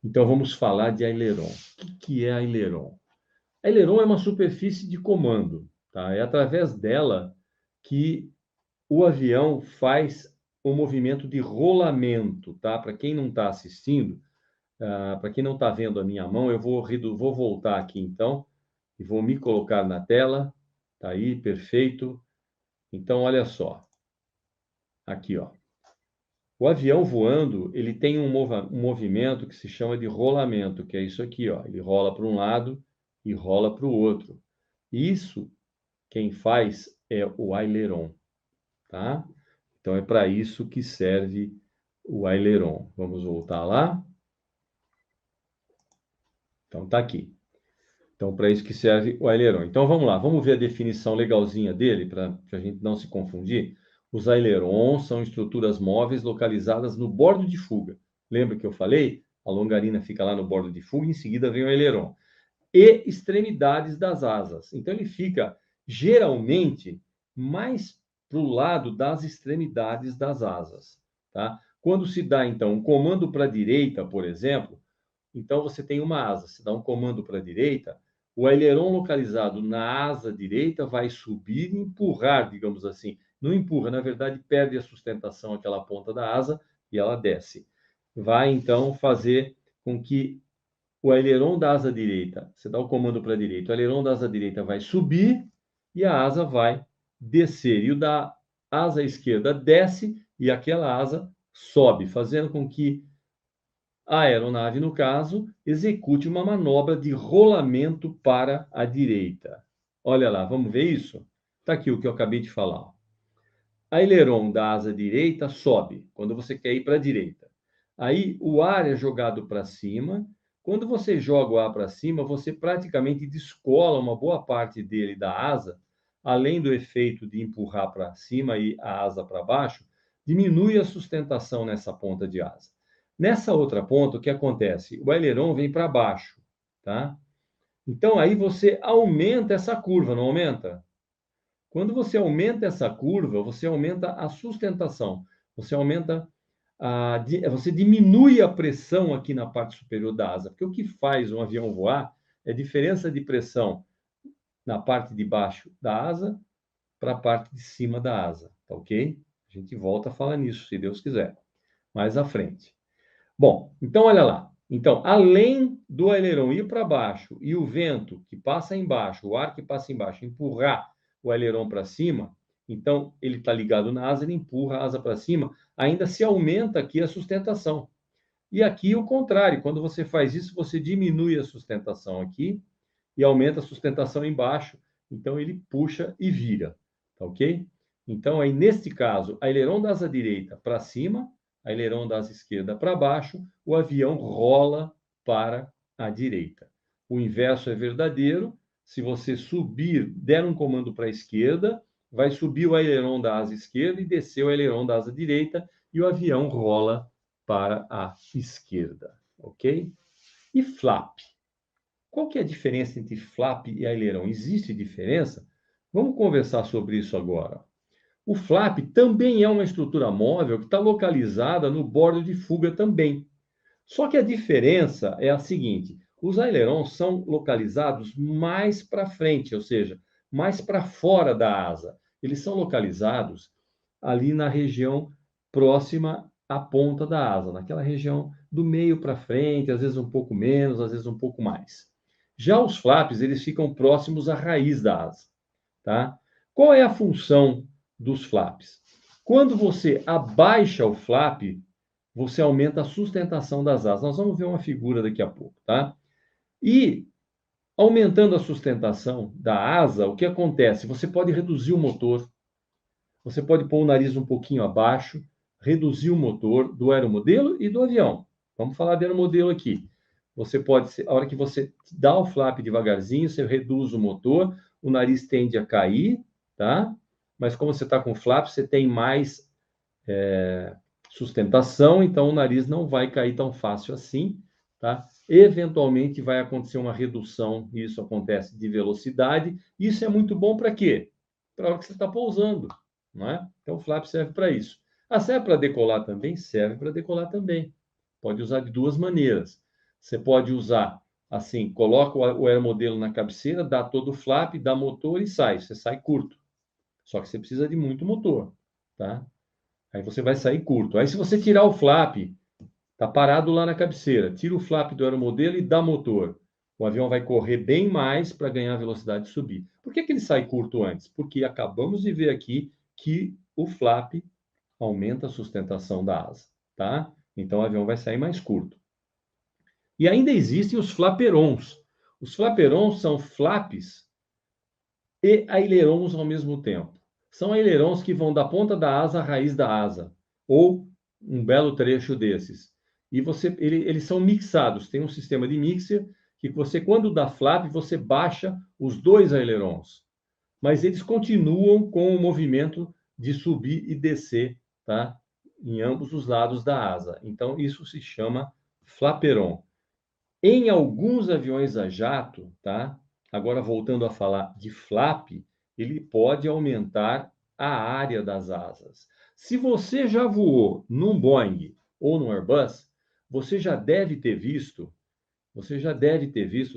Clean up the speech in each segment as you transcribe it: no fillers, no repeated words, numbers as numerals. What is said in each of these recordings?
Então, vamos falar de aileron. O que é aileron? Aileron é uma superfície de comando, tá? É através dela que o avião faz o movimento de rolamento, tá? Para quem não está assistindo, para quem não está vendo a minha mão, eu vou voltar aqui então e vou me colocar na tela. Tá aí, perfeito. Então, olha só, aqui, ó. O avião voando, ele tem um movimento que se chama de rolamento, que é isso aqui, ó. Ele rola para um lado e rola para o outro. Isso, quem faz é o aileron, tá? Então, é para isso que serve o aileron. Vamos voltar lá. Então, tá aqui. Então, para isso que serve o aileron. Então, vamos lá. Vamos ver a definição legalzinha dele, para a gente não se confundir. Os ailerons são estruturas móveis localizadas no bordo de fuga. Lembra que eu falei? A longarina fica lá no bordo de fuga, em seguida vem o aileron. E extremidades das asas. Então, ele fica, geralmente, mais para o lado das extremidades das asas. Tá? Quando se dá, então, um comando para a direita, por exemplo, então você tem uma asa, se dá um comando para a direita, o aileron localizado na asa direita vai subir e empurrar, digamos assim. Não empurra, na verdade, perde a sustentação aquela ponta da asa e ela desce. Vai então fazer com que o aileron da asa direita, você dá o comando para a direita, o aileron da asa direita vai subir e a asa vai descer. E o da asa esquerda desce e aquela asa sobe, fazendo com que a aeronave, no caso, execute uma manobra de rolamento para a direita. Olha lá, vamos ver isso? Está aqui o que eu acabei de falar. A aileron da asa direita sobe, quando você quer ir para a direita. Aí o ar é jogado para cima. Quando você joga o ar para cima, você praticamente descola uma boa parte dele da asa, além do efeito de empurrar para cima e a asa para baixo, diminui a sustentação nessa ponta de asa. Nessa outra ponta, o que acontece? O aileron vem para baixo, tá? Então aí você aumenta essa curva, não aumenta? Quando você aumenta essa curva, você aumenta a sustentação, você aumenta você diminui a pressão aqui na parte superior da asa, porque o que faz um avião voar é diferença de pressão na parte de baixo da asa para a parte de cima da asa, tá ok? A gente volta a falar nisso, se Deus quiser, mais à frente. Bom, então olha lá. Então, além do aileron ir para baixo e o vento que passa embaixo, o ar que passa embaixo, empurrar o aileron para cima, então ele está ligado na asa, ele empurra a asa para cima, ainda se aumenta aqui a sustentação. E aqui o contrário, quando você faz isso, você diminui a sustentação aqui e aumenta a sustentação embaixo, então ele puxa e vira, tá ok? Então, aí neste caso, aileron da asa direita para cima, aileron da asa esquerda para baixo, o avião rola para a direita. O inverso é verdadeiro, se você subir, der um comando para a esquerda, vai subir o aileron da asa esquerda e descer o aileron da asa direita, e o avião rola para a esquerda, ok? E flap? Qual que é a diferença entre flap e aileron? Existe diferença? Vamos conversar sobre isso agora. O flap também é uma estrutura móvel que está localizada no bordo de fuga também. Só que a diferença é a seguinte: os ailerons são localizados mais para frente, ou seja, mais para fora da asa. Eles são localizados ali na região próxima à ponta da asa, naquela região do meio para frente, às vezes um pouco menos, às vezes um pouco mais. Já os flaps, eles ficam próximos à raiz da asa, tá? Qual é a função dos flaps? Quando você abaixa o flap, você aumenta a sustentação das asas. Nós vamos ver uma figura daqui a pouco, tá? E aumentando a sustentação da asa, o que acontece? Você pode reduzir o motor, você pode pôr o nariz um pouquinho abaixo, reduzir o motor do aeromodelo e do avião. Vamos falar do aeromodelo aqui. Você pode, a hora que você dá o flap devagarzinho, você reduz o motor, o nariz tende a cair, tá? Mas como você está com flap, você tem mais sustentação, então o nariz não vai cair tão fácil assim, tá? Eventualmente vai acontecer uma redução, e isso acontece de velocidade. Isso é muito bom para quê? Para a hora que você está pousando, não é? Então o flap serve para isso. Ah, serve para decolar também? Serve para decolar também. Pode usar de duas maneiras. Você pode usar assim, coloca o aeromodelo na cabeceira, dá todo o flap, dá motor e sai. Você sai curto. Só que você precisa de muito motor, tá? Aí você vai sair curto. Aí se você tirar o flap, tá parado lá na cabeceira, tira o flap do aeromodelo e dá motor. O avião vai correr bem mais para ganhar velocidade e subir. Por que que ele sai curto antes? Porque acabamos de ver aqui que o flap aumenta a sustentação da asa, tá? Então o avião vai sair mais curto. E ainda existem os flaperons. Os flaperons são flaps e ailerons ao mesmo tempo. São ailerons que vão da ponta da asa à raiz da asa, ou um belo trecho desses. E eles são mixados, tem um sistema de mixer que você, quando dá flap, você baixa os dois ailerons. Mas eles continuam com o movimento de subir e descer, tá? Em ambos os lados da asa. Então, isso se chama flaperon. Em alguns aviões a jato, tá? Agora voltando a falar de flap, ele pode aumentar a área das asas. Se você já voou num Boeing ou num Airbus, você já deve ter visto,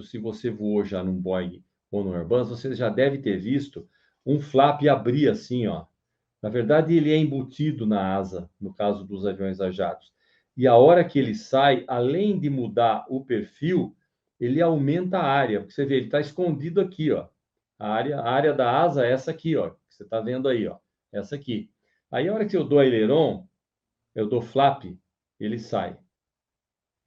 se você voou já num Boeing ou num Airbus, você já deve ter visto um flap abrir assim, ó. Na verdade, ele é embutido na asa, no caso dos aviões a jatos. E a hora que ele sai, além de mudar o perfil, ele aumenta a área. Porque você vê, ele está escondido aqui, ó. A área da asa é essa aqui, ó. Que você está vendo aí, ó. Essa aqui. Aí, a hora que eu dou aileron, eu dou flap, ele sai.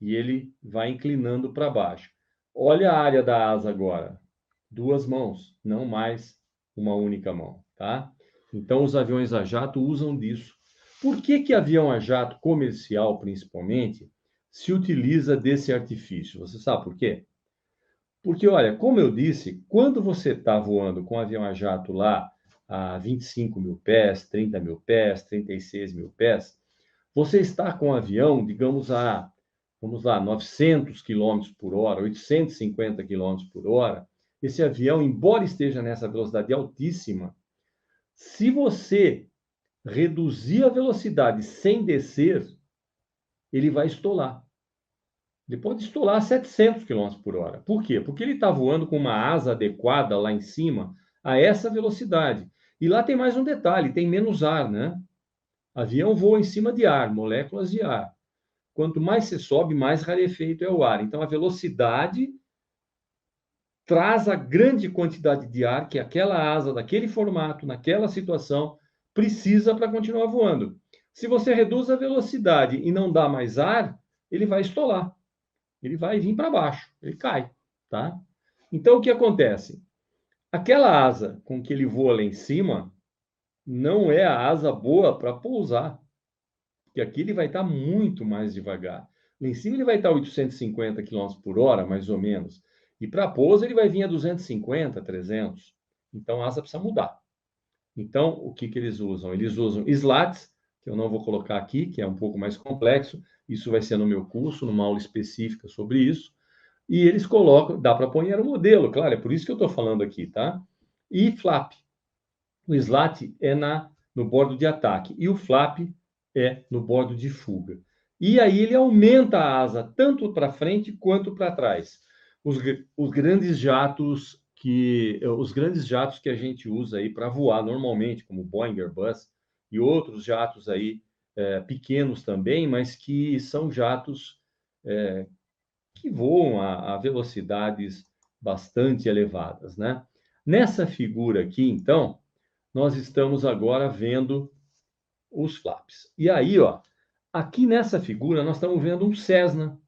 E ele vai inclinando para baixo. Olha a área da asa agora. Duas mãos, não mais uma única mão, tá? Então, os aviões a jato usam disso. Por que que avião a jato comercial, principalmente, se utiliza desse artifício? Você sabe por quê? Porque, olha, como eu disse, quando você está voando com um avião a jato lá a 25 mil pés, 30 mil pés, 36 mil pés, você está com o avião, digamos, vamos lá, 900 quilômetros por hora, 850 quilômetros por hora. Esse avião, embora esteja nessa velocidade altíssima, se você reduzir a velocidade sem descer, ele vai estolar. Ele pode estolar a 700 km por hora. Por quê? Porque ele está voando com uma asa adequada lá em cima a essa velocidade. E lá tem mais um detalhe, tem menos ar, né? Avião voa em cima de ar, moléculas de ar. Quanto mais você sobe, mais rarefeito é o ar. Então, a velocidade traz a grande quantidade de ar que aquela asa, daquele formato, naquela situação, precisa para continuar voando. Se você reduz a velocidade e não dá mais ar, ele vai estolar. Ele vai vir para baixo, ele cai, tá? Então, o que acontece? Aquela asa com que ele voa lá em cima não é a asa boa para pousar, porque aqui ele vai estar muito mais devagar. Lá em cima ele vai estar a 850 km por hora, mais ou menos. E para pouso ele vai vir a 250, 300. Então a asa precisa mudar. Então, o que que eles usam? Eles usam slats, que eu não vou colocar aqui, que é um pouco mais complexo. Isso vai ser no meu curso, numa aula específica sobre isso. E eles colocam, dá para pôr o modelo, claro, é por isso que eu estou falando aqui, tá? E flap. O slat é no bordo de ataque e o flap é no bordo de fuga. E aí ele aumenta a asa tanto para frente quanto para trás. Os grandes jatos que a gente usa aí para voar normalmente, como Boeing, Airbus e outros jatos aí pequenos também, mas que são jatos que voam a velocidades bastante elevadas, né? Nessa figura aqui, então, nós estamos agora vendo os flaps. E aí, ó, aqui nessa figura nós estamos vendo um Cessna.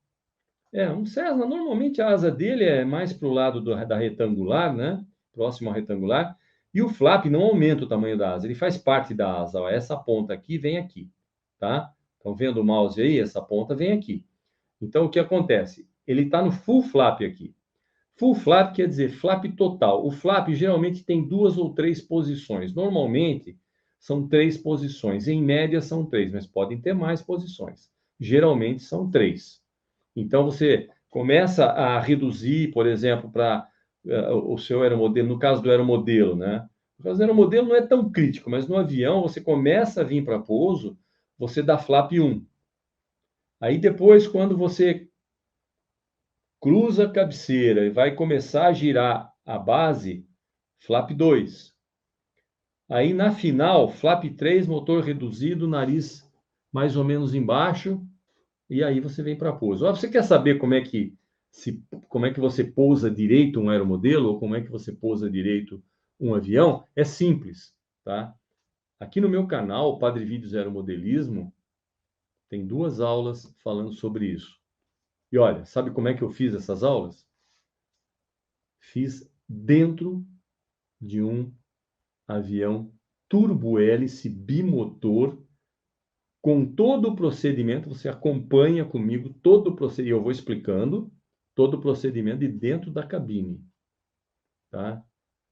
Um Cessna, normalmente a asa dele é mais para o lado da retangular, né? Próximo ao retangular. E o flap não aumenta o tamanho da asa, ele faz parte da asa. Ó, essa ponta aqui vem aqui, tá? Estão vendo o mouse aí? Essa ponta vem aqui. Então, o que acontece? Ele está no full flap aqui. Full flap quer dizer flap total. O flap geralmente tem 2 ou 3 posições. Normalmente são 3 posições. Em média são 3, mas podem ter mais posições. Geralmente são 3. Então você começa a reduzir, por exemplo, para o seu aeromodelo, no caso do aeromodelo, né? No caso do aeromodelo não é tão crítico, mas no avião você começa a vir para pouso, você dá flap 1. Aí depois, quando você cruza a cabeceira e vai começar a girar a base, flap 2. Aí na final, flap 3, motor reduzido, nariz mais ou menos embaixo, e aí você vem para pouso. Você quer saber como é que você pousa direito um aeromodelo ou como é que você pousa direito um avião? É simples, tá? Aqui no meu canal, Padre Vídeos Aeromodelismo, tem 2 aulas falando sobre isso. E olha, sabe como é que eu fiz essas aulas? Fiz dentro de um avião turbo-hélice bimotor, com todo o procedimento. Você acompanha comigo todo o procedimento, eu vou explicando todo o procedimento de dentro da cabine, tá?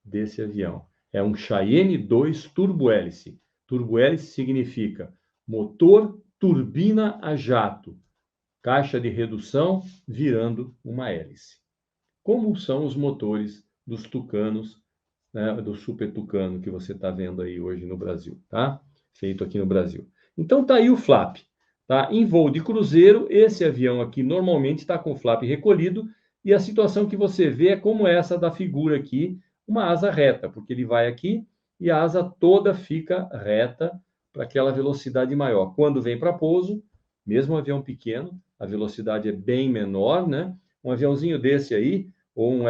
Desse avião. É um Cheyenne 2 turbo-hélice. Turbo-hélice significa motor turbina a jato, caixa de redução virando uma hélice. Como são os motores dos Tucanos, né, do Super Tucano que você está vendo aí hoje no Brasil, tá? Feito aqui no Brasil. Então tá aí o flap, tá? Em voo de cruzeiro, esse avião aqui normalmente está com o flap recolhido e a situação que você vê é como essa da figura aqui, uma asa reta, porque ele vai aqui e a asa toda fica reta para aquela velocidade maior. Quando vem para pouso, mesmo um avião pequeno, a velocidade é bem menor, né? Um aviãozinho desse aí, ou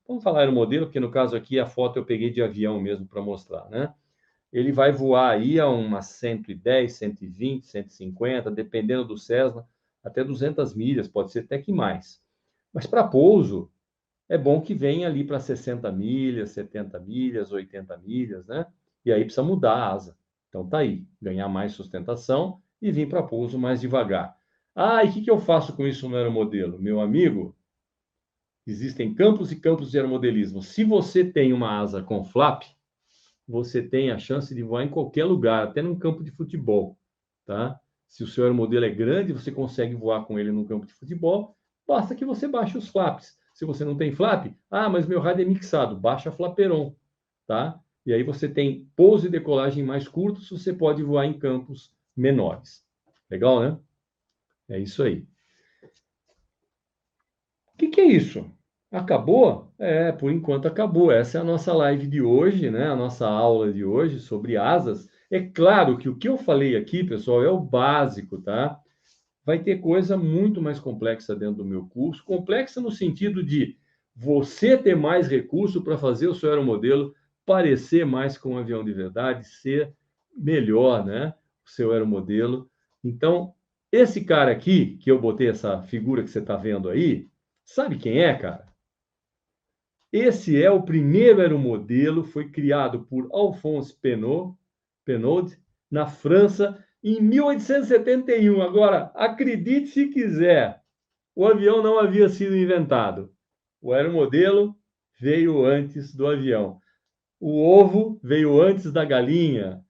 vamos falar aeromodelo, porque no caso aqui a foto eu peguei de avião mesmo para mostrar, né? Ele vai voar aí a umas 110, 120, 150, dependendo do Cessna, até 200 milhas, pode ser até que mais. Mas para pouso, é bom que venha ali para 60 milhas, 70 milhas, 80 milhas, né? E aí precisa mudar a asa. Então tá aí, ganhar mais sustentação e vir para pouso mais devagar. Ah, e o que eu faço com isso no aeromodelo? Meu amigo, existem campos e campos de aeromodelismo. Se você tem uma asa com flap, você tem a chance de voar em qualquer lugar, até num campo de futebol, tá? Se o seu aeromodelo é grande, você consegue voar com ele num campo de futebol, basta que você baixe os flaps. Se você não tem flap, mas meu rádio é mixado, baixa Flaperon, tá? E aí você tem pouso e decolagem mais curtos, você pode voar em campos menores. Legal, né? É isso aí. O que é isso? Acabou? Por enquanto acabou. Essa é a nossa live de hoje, né? A nossa aula de hoje sobre asas. É claro que o que eu falei aqui, pessoal, é o básico, tá? Vai ter coisa muito mais complexa dentro do meu curso. Complexa no sentido de você ter mais recurso para fazer o seu aeromodelo parecer mais com um avião de verdade, ser melhor, né? O seu aeromodelo. Então, esse cara aqui, que eu botei essa figura que você está vendo aí, sabe quem é, cara? Esse é o primeiro aeromodelo, foi criado por Alphonse Pénaud, na França, em 1871. Agora, acredite se quiser, o avião não havia sido inventado. O aeromodelo veio antes do avião. O ovo veio antes da galinha.